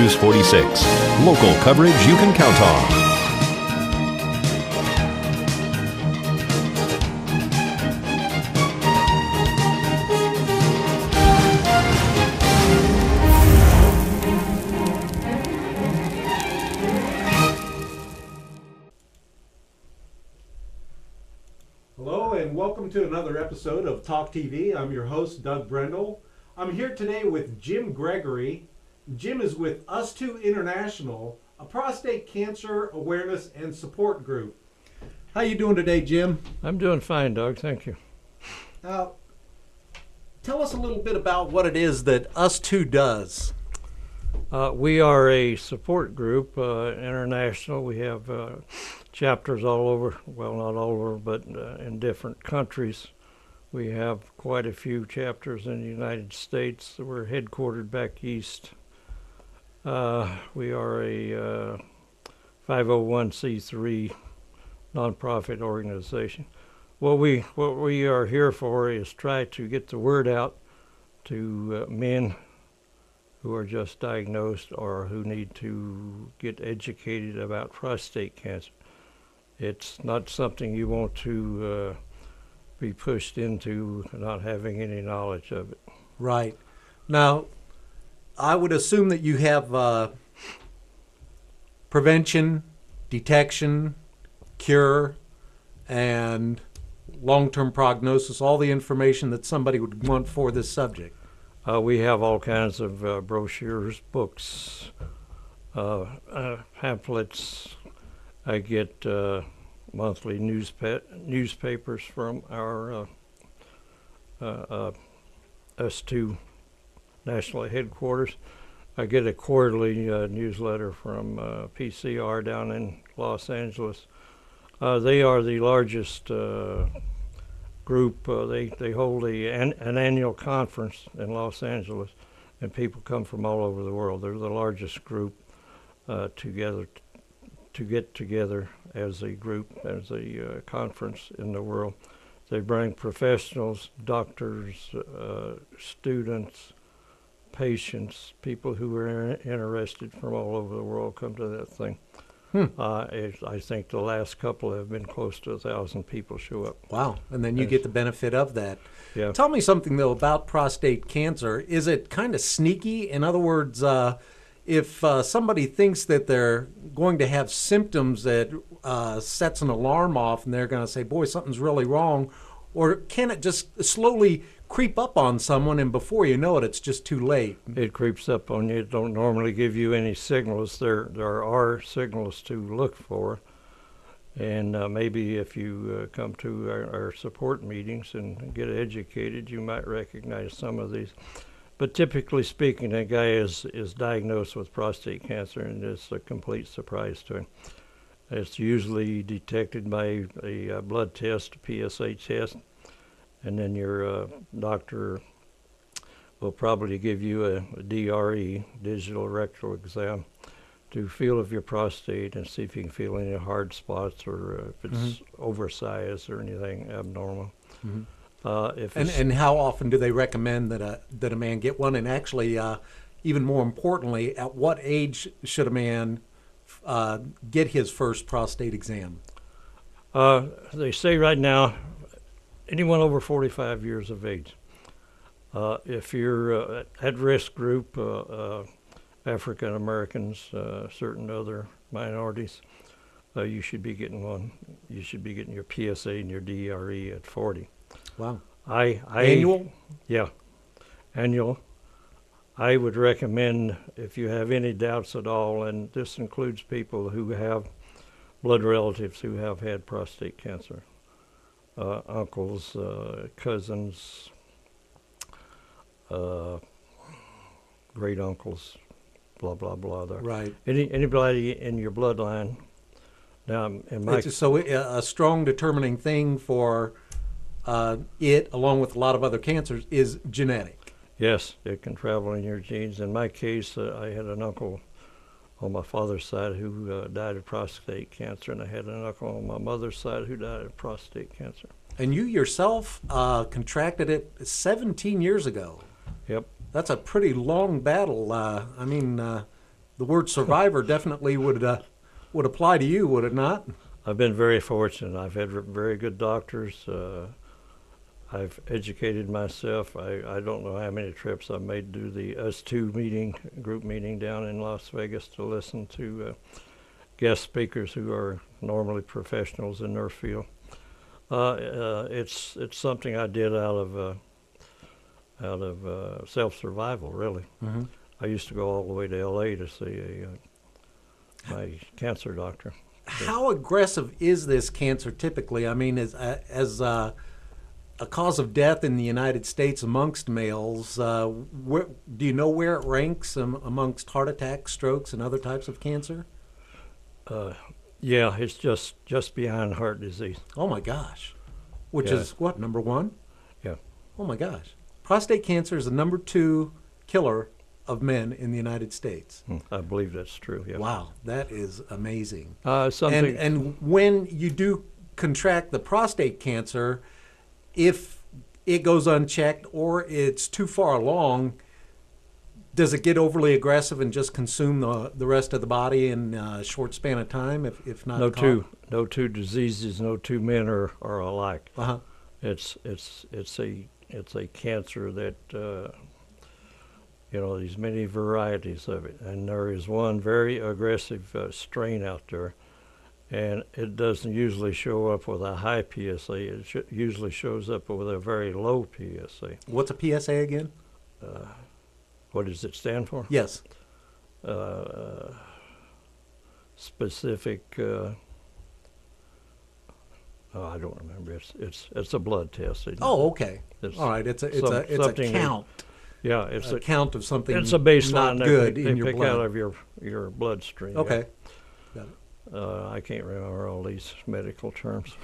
News 46. Local coverage you can count on. Hello and welcome to another episode of Talk TV. I'm your host, Doug Brendel. I'm here today with Jim Gregory. Jim is with Us Two International, a prostate cancer awareness and support group. How you doing today, Jim? I'm doing fine, Doug. Thank you. Now, tell us a little bit about what it is that Us Two does. We are a support group, international. We have chapters all over, well, not all over, but in different countries. We have quite a few chapters in the United States. We're headquartered back east. We are a 501c3 nonprofit organization. What we are here for is try to get the word out to men who are just diagnosed or who need to get educated about prostate cancer. It's not something you want to be pushed into not having any knowledge of it. Right. Now, I would assume that you have prevention, detection, cure, and long-term prognosis, all the information that somebody would want for this subject. We have all kinds of brochures, books, pamphlets. I get monthly newspapers from our us2 national headquarters. I get a quarterly newsletter from PCR down in Los Angeles. They are the largest group. They hold an annual conference in Los Angeles, and people come from all over the world. They're the largest group to get together as a group, as a conference in the world. They bring professionals, doctors, students, patients, people who are interested from all over the world come to that thing. I think the last couple have been close to 1,000 people show up. Wow. And then you get the benefit of that. Yeah. Tell me something, though, about prostate cancer. Is it kind of sneaky? In other words, if somebody thinks that they're going to have symptoms that sets an alarm off and they're going to say, boy, something's really wrong, or can it just slowly creep up on someone and before you know it, it's just too late? It creeps up on you. It don't normally give you any signals. There are signals to look for. And maybe if you come to our support meetings and get educated, you might recognize some of these. But typically speaking, a guy is diagnosed with prostate cancer, and it's a complete surprise to him. It's usually detected by a blood test, a PSA test, and then your doctor will probably give you a DRE, digital rectal exam, to feel of your prostate and see if you can feel any hard spots or if it's oversized or anything abnormal. And how often do they recommend that a man get one? And actually, even more importantly, at what age should a man get his first prostate exam? They say right now, anyone over 45 years of age. If you're at risk group, African Americans, certain other minorities, you should be getting one. You should be getting your PSA and your DRE at 40. Wow. Annual? Yeah, annual. I would recommend, if you have any doubts at all, and this includes people who have blood relatives who have had prostate cancer, uncles, cousins, great uncles, blah, blah, blah. Right. Anybody in your bloodline. Now, so a strong determining thing for it, along with a lot of other cancers, is genetic. Yes, it can travel in your genes. In my case, I had an uncle on my father's side who died of prostate cancer, and I had an uncle on my mother's side who died of prostate cancer. And you yourself contracted it 17 years ago. Yep. That's a pretty long battle. the word survivor definitely would apply to you, would it not? I've been very fortunate. I've had very good doctors. I've educated myself. I don't know how many trips I've made to the US2 group meeting down in Las Vegas to listen to guest speakers who are normally professionals in their field. It's something I did out of self-survival, really. Mm-hmm. I used to go all the way to LA to see my cancer doctor. How aggressive is this cancer typically? I mean, as a cause of death in the United States amongst males, do you know where it ranks amongst heart attacks, strokes, and other types of cancer? Yeah, it's just behind heart disease. Oh my gosh. Which Yeah. is what, number 1? Yeah. Oh my gosh. Prostate cancer is the number 2 killer of men in the United States. I believe that's true. Yeah. Wow, that is amazing. Something. And when you do contract the prostate cancer, if it goes unchecked or it's too far along, does it get overly aggressive and just consume the rest of the body in a short span of time? If not, no two diseases, no two men are alike. Uh-huh. It's a cancer that there's many varieties of it, and there is one very aggressive strain out there, and it doesn't usually show up with a high PSA. It usually shows up with a very low PSA. What's a PSA again? What does it stand for? Yes. Specific. I don't remember. It's a blood test. Oh, okay. It's all right. It's a count. Yeah, it's a count of something. It's a baseline not good they in your pick blood. out of your bloodstream. Okay. Yeah. I can't remember all these medical terms.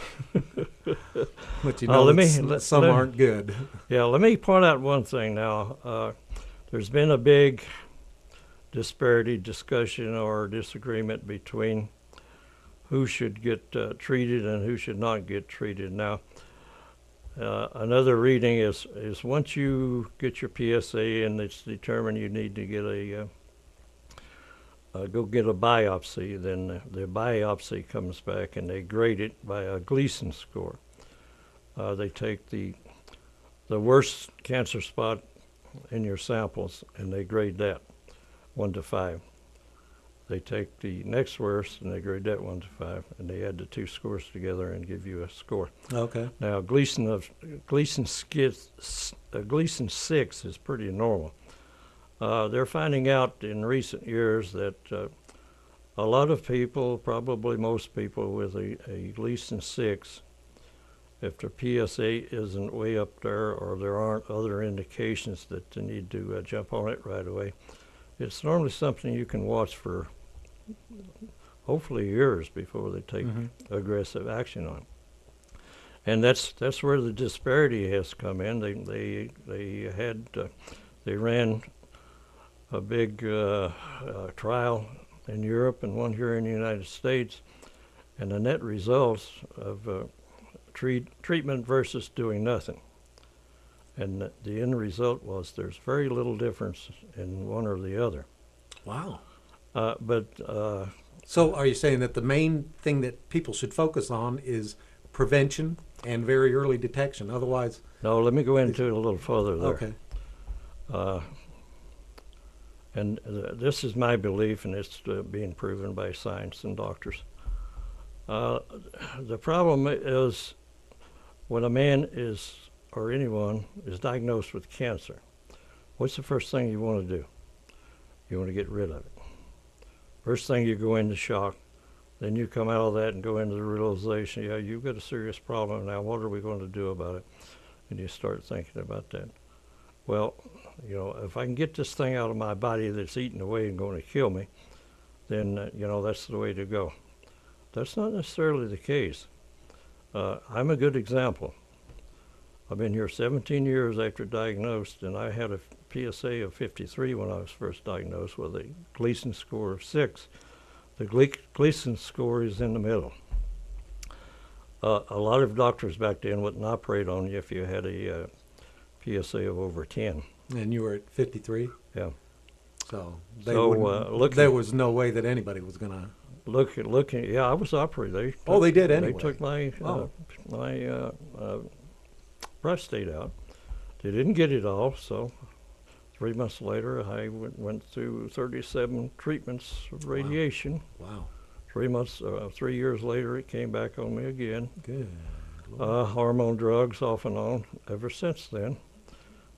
But you know, some aren't good. Yeah, let me point out one thing now. There's been a big disparity, discussion, or disagreement between who should get treated and who should not get treated. Now, another reading is once you get your PSA and it's determined you need to get go get a biopsy, then the biopsy comes back and they grade it by a Gleason score. They take the worst cancer spot in your samples and they grade that 1 to 5. They take the next worst and they grade that 1 to 5, and they add the 2 scores together and give you a score. Okay. Now Gleason 6 is pretty normal. They're finding out in recent years that a lot of people, probably most people with a Gleason 6, if their PSA isn't way up there or there aren't other indications that they need to jump on it right away, it's normally something you can watch for hopefully years before they take aggressive action on it. And that's where the disparity has come in. They ran a big trial in Europe and one here in the United States, and the net results of treatment versus doing nothing. And the end result was there's very little difference in one or the other. Wow. So are you saying that the main thing that people should focus on is prevention and very early detection? Otherwise... No, let me go into it a little further there. Okay. And this is my belief, and it's being proven by science and doctors. The problem is when a man or anyone is diagnosed with cancer, what's the first thing you want to do? You want to get rid of it. First thing, you go into shock. Then you come out of that and go into the realization, yeah, you've got a serious problem now. What are we going to do about it? And you start thinking about that. Well, if I can get this thing out of my body that's eating away and going to kill me, then, that's the way to go. That's not necessarily the case. I'm a good example. I've been here 17 years after diagnosed, and I had a PSA of 53 when I was first diagnosed with a Gleason score of 6. The Gleason score is in the middle. A lot of doctors back then wouldn't operate on you if you had a PSA of over 10. And you were at 53? Yeah. So So, there was no way that anybody was going to. looking, yeah, I was operated. They did anyway. They took my prostate out. They didn't get it all, so 3 months later, I went through 37 treatments of radiation. Wow. 3 years later, it came back on me again. Good. Hormone drugs off and on ever since then.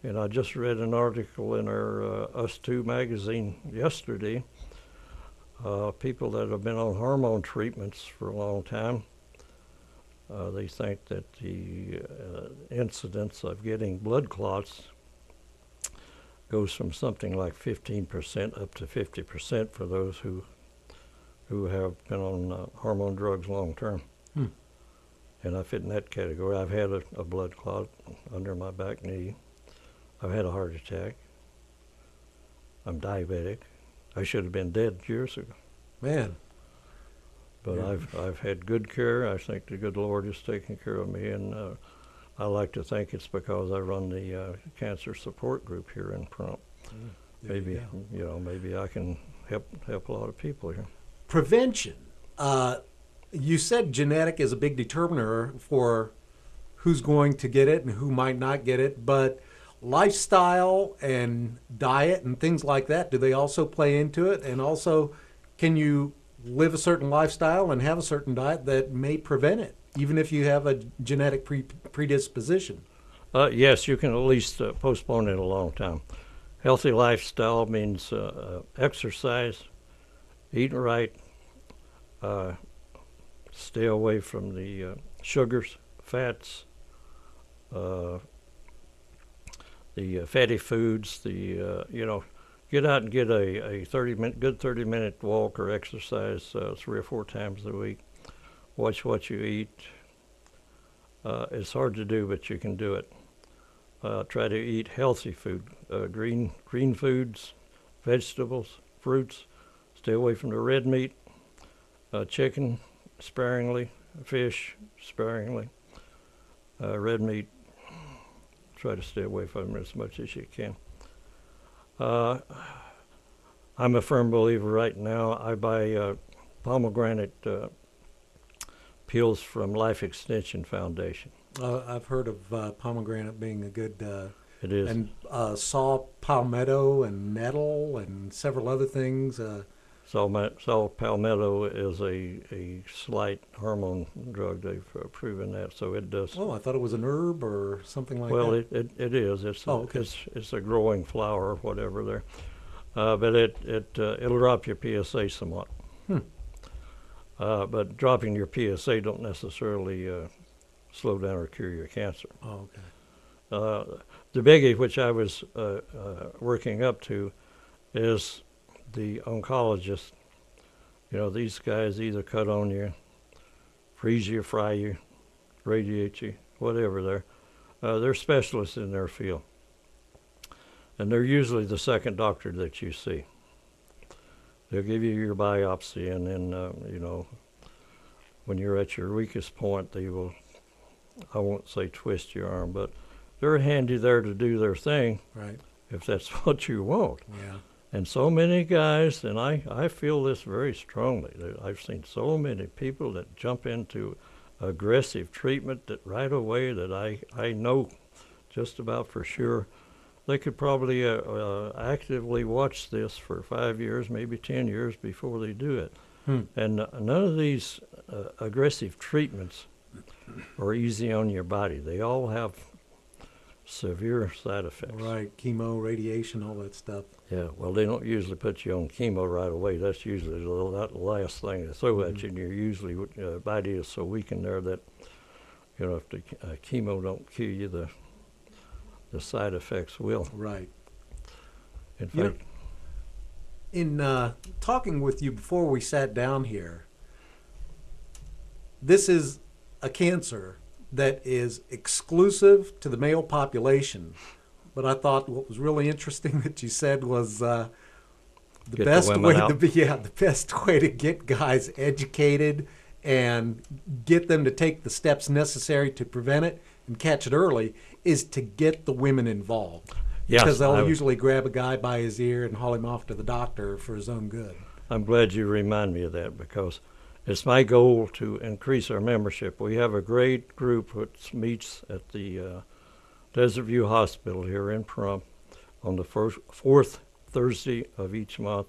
And I just read an article in our Us 2 magazine yesterday. People that have been on hormone treatments for a long time, they think that the incidence of getting blood clots goes from something like 15% up to 50% for those who have been on hormone drugs long term. And I fit in that category. I've had a blood clot under my back knee. I've had a heart attack. I'm diabetic. I should have been dead years ago. Man. But Yeah. I've had good care. I think the good Lord is taking care of me, and I like to think it's because I run the cancer support group here in Prompt. There you go. Maybe I can help a lot of people here. Prevention. You said genetic is a big determiner for who's going to get it and who might not get it, but lifestyle and diet and things like that, do they also play into it? And also, can you live a certain lifestyle and have a certain diet that may prevent it, even if you have a genetic predisposition? Yes, you can at least postpone it a long time. Healthy lifestyle means exercise, eating right, stay away from the sugars, fats, the fatty foods, get out and get a 30-minute walk or exercise 3 or 4 times a week. Watch what you eat. It's hard to do, but you can do it. Try to eat healthy food, green foods, vegetables, fruits. Stay away from the red meat, chicken sparingly, fish sparingly, red meat. Try to stay away from it as much as you can. I'm a firm believer right now. I buy pomegranate peels from Life Extension Foundation. I've heard of pomegranate being a good. It is. And saw palmetto and nettle and several other things. Saw palmetto is a slight hormone drug. They've proven that, so it does. Oh, I thought it was an herb or something like Well, that. it is. Okay. It's a growing flower or whatever there, but it'll drop your PSA somewhat. But dropping your PSA don't necessarily slow down or cure your cancer. Oh, okay. The biggie, which I was working up to, is the oncologist. These guys either cut on you, freeze you, fry you, radiate you, whatever. They're specialists in their field. And they're usually the second doctor that you see. They'll give you your biopsy, and then, when you're at your weakest point, they will, I won't say twist your arm, but they're handy there to do their thing. Right. If that's what you want. Yeah. And so many guys, and I feel this very strongly, I've seen so many people that jump into aggressive treatment that right away that I know just about for sure they could probably actively watch this for 5 years, maybe 10 years before they do it. And none of these aggressive treatments are easy on your body. They all have severe side effects. Right. Chemo, radiation, all that stuff. Yeah, well, they don't usually put you on chemo right away. That's usually the last thing they throw at you, and your usually body is so weak in there that, if the chemo don't kill you, the side effects will. Right. In fact, in talking with you before we sat down here, this is a cancer that is exclusive to the male population. But I thought what was really interesting that you said was the best way to get guys educated and get them to take the steps necessary to prevent it and catch it early is to get the women involved. Yes, Because they'll usually grab a guy by his ear and haul him off to the doctor for his own good. I'm glad you remind me of that, because it's my goal to increase our membership. We have a great group which meets at the Desert View Hospital here in Pahrump on the fourth Thursday of each month,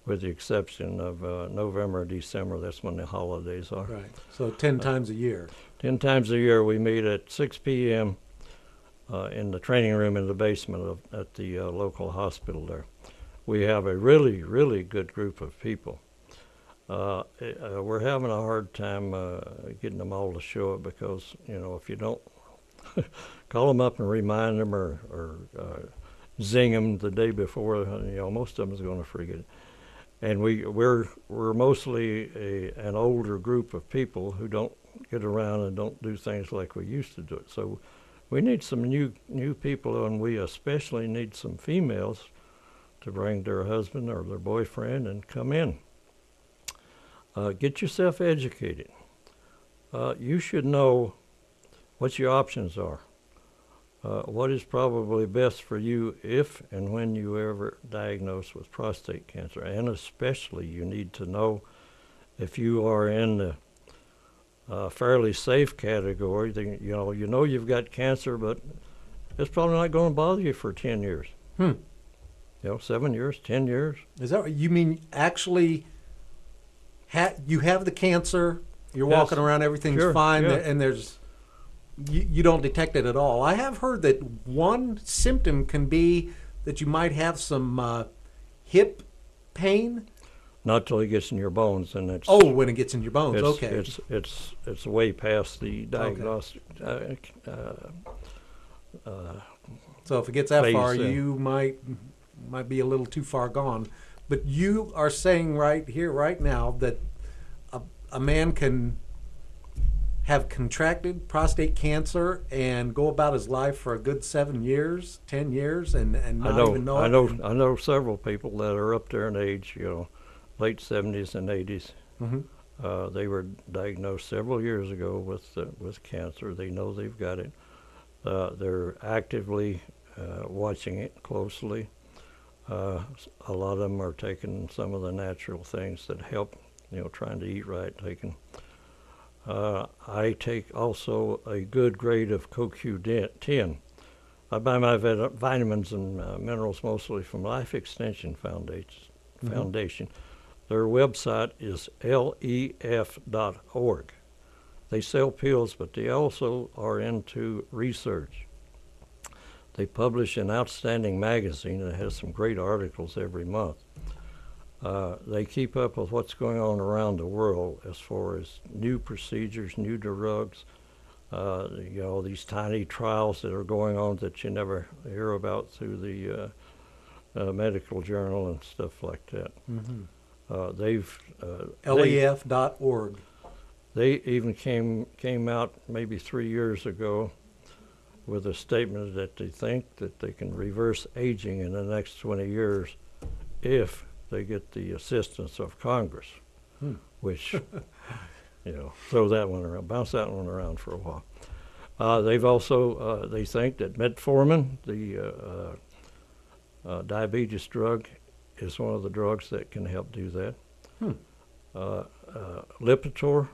with the exception of November and December. That's when the holidays are. Right. So 10 times a year. 10 times a year we meet at 6 p.m. In the training room in the basement at the local hospital there. We have a really, really good group of people. We're having a hard time getting them all to show up, because, if you don't call them up and remind them or zing them the day before, most of them is going to forget it. And we're mostly an older group of people who don't get around and don't do things like we used to do it. So we need some new people, and we especially need some females to bring their husband or their boyfriend and come in. Get yourself educated. You should know what your options are. What is probably best for you if and when you ever diagnosed with prostate cancer. And especially you need to know if you are in the fairly safe category, then you know you've got cancer, but it's probably not going to bother you for 10 years. 7 years, 10 years. Is that what you mean? Actually, you have the cancer, you're Yes. walking around, everything's Sure, fine, yeah. and there's you don't detect it at all. I have heard that one symptom can be that you might have some hip pain. Not till it gets in your bones, and it's When it gets in your bones, it's, okay. it's way past the diagnostic. So if it gets that phase, far, you might be a little too far gone. But you are saying right here, right now, that a man can have contracted prostate cancer and go about his life for a good 7 years, 10 years, and not even know it. I know several people that are up there in age, late 70s and 80s. Mm-hmm. They were diagnosed several years ago with cancer. They know they've got it. They're actively watching it closely. A lot of them are taking some of the natural things that help, trying to eat right, I take also a good grade of CoQ10. I buy my vitamins and minerals mostly from Life Extension Foundation. Mm-hmm. Their website is lef.org. They sell pills, but they also are into research. They publish an outstanding magazine that has some great articles every month. They keep up with what's going on around the world as far as new procedures, new drugs, these tiny trials that are going on that you never hear about through the medical journal and stuff like that. Mm-hmm. LEF.org. They even came out maybe 3 years ago with a statement that they think that they can reverse aging in the next 20 years if they get the assistance of Congress, which, throw that one around, bounce that one around for a while. They've also, they think that metformin, the diabetes drug, is one of the drugs that can help do that. Lipitor,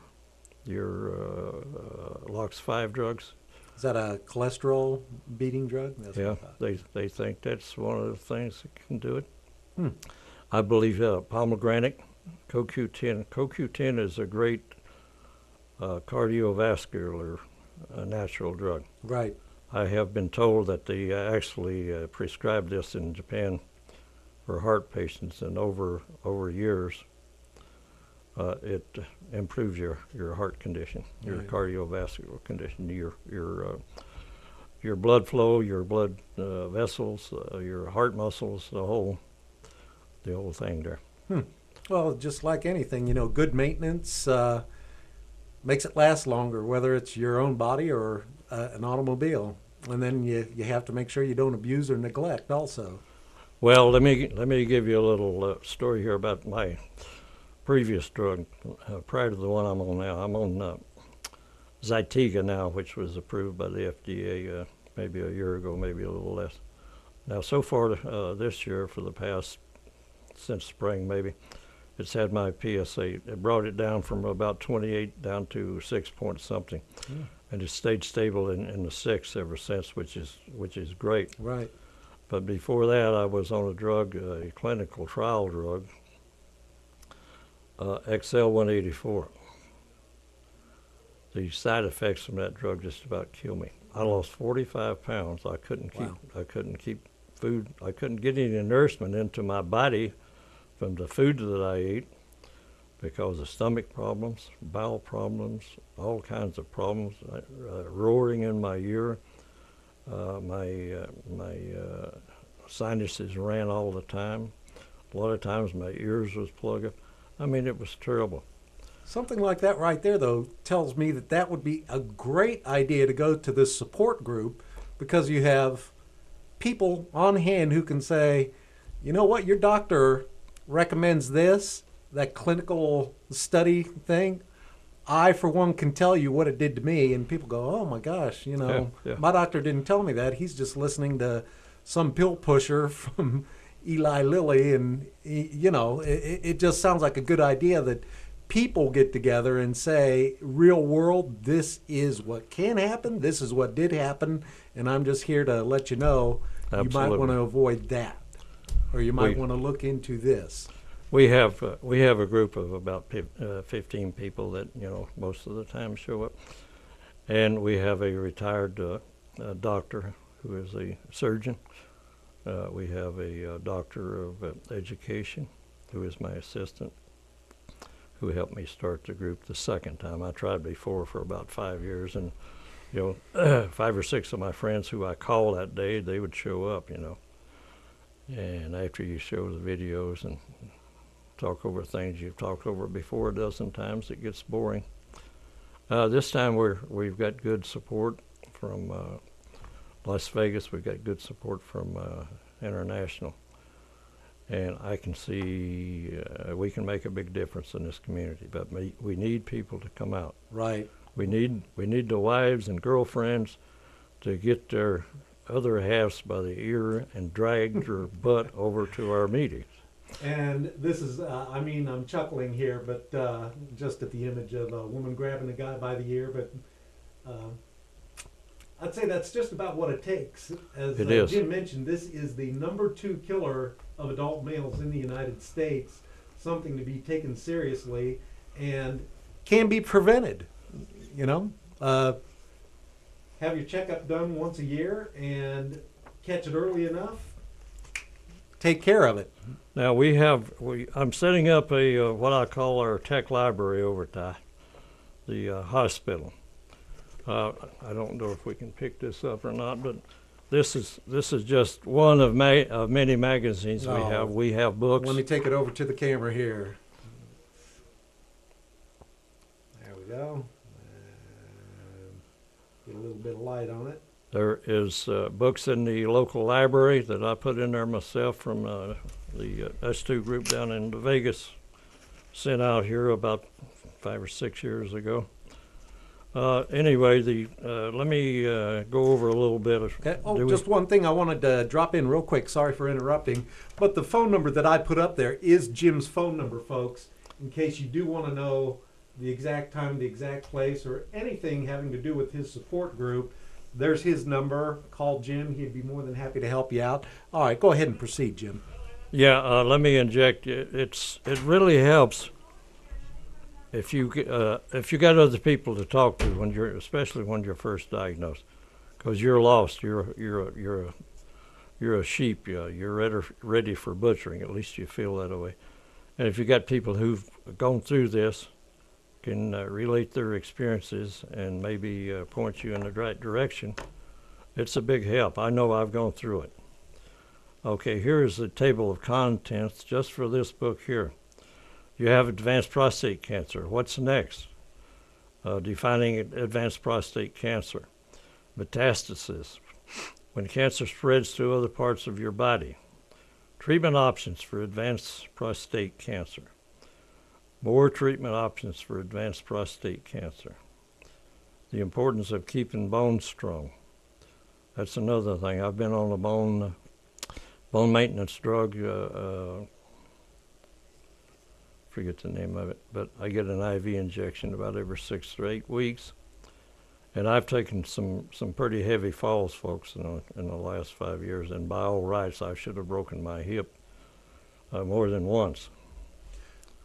your LOX5 drugs. Is that a cholesterol beating drug? That's Yeah, what I thought. they think that's one of the things that can do it. I believe pomegranate, CoQ10. CoQ10 is a great cardiovascular natural drug. Right. I have been told that they actually prescribe this in Japan for heart patients, and over years it improves your heart condition, your Right. cardiovascular condition, your blood flow, your blood vessels, your heart muscles, the whole thing there. Well, just like anything, good maintenance makes it last longer, whether it's your own body or an automobile. And then you have to make sure you don't abuse or neglect also. Well, let me give you a little story here about my previous drug prior to the one I'm on now. I'm on Zytiga now, which was approved by the FDA maybe a year ago, maybe a little less. Now, so far this year, for the past, since spring maybe, it's had my PSA. It brought it down from about 28 down to 6 point something. Yeah. And it's stayed stable in the 6 ever since, which is great. Right. But before that, I was on a drug, a clinical trial drug, XL-184. The side effects from that drug just about killed me. I lost 45 pounds. I couldn't keep food. I couldn't get any nourishment into my body from the food that I ate because of stomach problems, bowel problems, all kinds of problems, roaring in my ear. My sinuses ran all the time. A lot of times my ears was plugged up. I mean, it was terrible. Something like that right there, though, tells me that that would be a great idea to go to this support group, because you have people on hand who can say, you know what, your doctor recommends this, that clinical study thing. I, for one, can tell you what it did to me. And people go, oh, my gosh, you know, my doctor didn't tell me that. He's just listening to some pill pusher from Eli Lilly. And, you know, it just sounds like a good idea that people get together and say, real world, this is what can happen, this is what did happen, and I'm just here to let you know. Absolutely. You might want to avoid that, or you might want to look into this. We have a group of about 15 people that, you know, most of the time show up, and we have a retired doctor who is a surgeon. We have a doctor of education who is my assistant, who helped me start the group the second time. I tried before for about 5 years, and, you know, 5 or 6 of my friends who I called that day, they would show up, you know. And after you show the videos and talk over things you've talked over before a dozen times, it gets boring. This time we've got good support from Las Vegas. We've got good support from International. And I can see we can make a big difference in this community, but we need people to come out. Right. We need the wives and girlfriends to get their other halves by the ear and drag their butt over to our meetings. And this is, I mean, I'm chuckling here, but just at the image of a woman grabbing a guy by the ear, but I'd say that's just about what it takes. As Jim mentioned, this is the #2 killer of adult males in the United States, something to be taken seriously and can be prevented. You know, have your checkup done once a year and catch it early enough, take care of it. Now I'm setting up a what I call our tech library over at the hospital. I don't know if we can pick this up or not, but this is just one of many magazines we have. We have books. Let me take it over to the camera here. There we go. Get a little bit of light on it. There is books in the local library that I put in there myself from the S2 group down in Vegas, sent out here about 5 or 6 years ago. Anyway, let me go over a little bit. Okay. Oh, just one thing I wanted to drop in real quick. Sorry for interrupting. But the phone number that I put up there is Jim's phone number, folks, in case you do want to know the exact time, the exact place, or anything having to do with his support group. There's his number. Call Jim. He'd be more than happy to help you out. All right, go ahead and proceed, Jim. Yeah, let me inject. It really helps if you got other people to talk to especially when you're first diagnosed, because you're lost. You're a sheep. You're ready for butchering. At least you feel that way. And if you got people who've gone through this, can relate their experiences and maybe point you in the right direction, it's a big help. I know I've gone through it. Okay, here's the table of contents just for this book here. You have advanced prostate cancer. What's next? Defining advanced prostate cancer. Metastasis. When cancer spreads to other parts of your body. Treatment options for advanced prostate cancer. More treatment options for advanced prostate cancer. The importance of keeping bones strong. That's another thing. I've been on a bone bone maintenance drug. Forget the name of it, but I get an IV injection about every 6 to 8 weeks. And I've taken some pretty heavy falls, folks, in the last 5 years. And by all rights, I should have broken my hip more than once.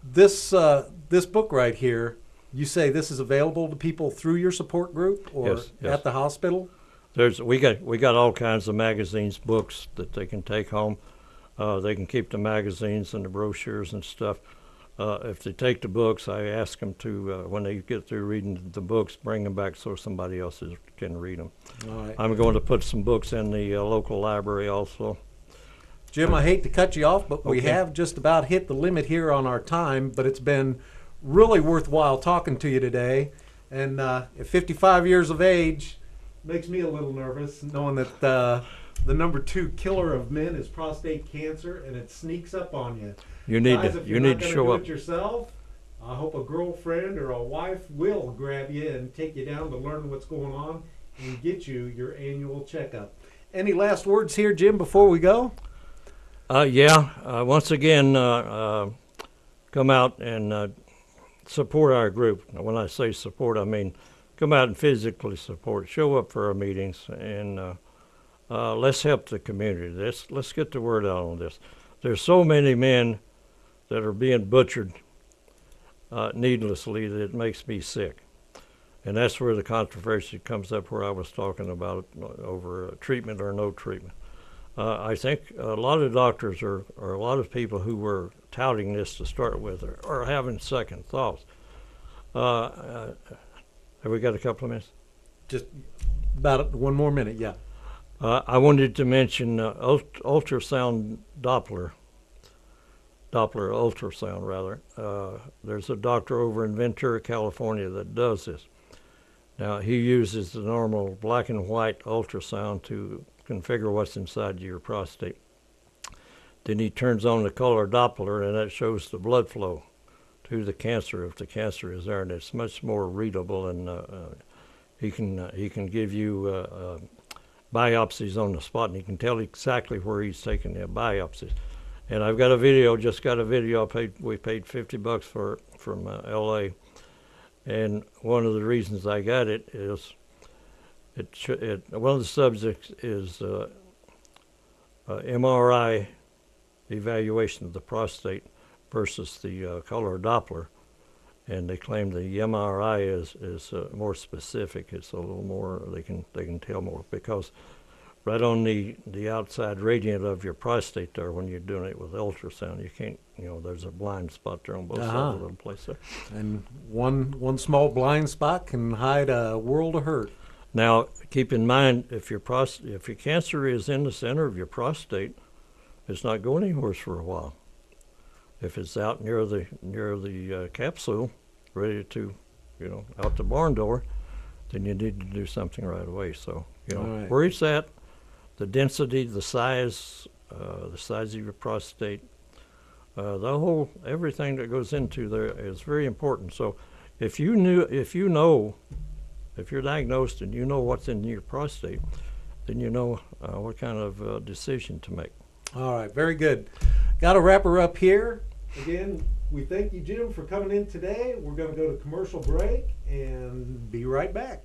This book right here, you say this is available to people through your support group or Yes. at the hospital? We got all kinds of magazines, books that they can take home. They can keep the magazines and the brochures and stuff. If they take the books, I ask them to, when they get through reading the books, bring them back so somebody else can read them. All right. I'm going to put some books in the local library also. Jim, I hate to cut you off, but we Okay. have just about hit the limit here on our time, but it's been really worthwhile talking to you today. And at 55 years of age, makes me a little nervous knowing that the number 2 killer of men is prostate cancer, and it sneaks up on you. You need Guys, to if you you're need not to gonna show do up. it yourself, I hope a girlfriend or a wife will grab you and take you down to learn what's going on and get you your annual checkup. Any last words here, Jim, before we go? Once again, come out and support our group. When I say support, I mean come out and physically support. Show up for our meetings, and let's help the community. Let's get the word out on this. There's so many men that are being butchered needlessly that it makes me sick. And that's where the controversy comes up, where I was talking about over treatment or no treatment. I think a lot of doctors or a lot of people who were touting this to start with are having second thoughts. Have we got a couple of minutes? Just about 1 more minute, yeah. I wanted to mention ultrasound Doppler ultrasound, rather. There's a doctor over in Ventura, California that does this. Now, he uses the normal black and white ultrasound to configure what's inside your prostate. Then he turns on the color Doppler, and that shows the blood flow to the cancer, if the cancer is there, and it's much more readable, and he can give you biopsies on the spot, and he can tell exactly where he's taking the biopsies. And I've got a video, we paid $50 for it from LA. And one of the reasons I got it is, one of the subjects is MRI evaluation of the prostate versus the color Doppler. And they claim the MRI is more specific. It's a little more, they can tell more, because right on the outside radiant of your prostate there, when you're doing it with ultrasound, you can't, there's a blind spot there on both sides of the little place there. And one small blind spot can hide a world of hurt. Now, keep in mind, if your cancer is in the center of your prostate, it's not going anywhere for a while. If it's out near the capsule, ready to, out the barn door, then you need to do something right away. So, Right. Where it's at, the density, the size of your prostate, everything that goes into there is very important. So, if you're diagnosed and you know what's in your prostate, then you know what kind of decision to make. All right, very good. Got to wrap her up here. Again, we thank you, Jim, for coming in today. We're going to go to commercial break and be right back.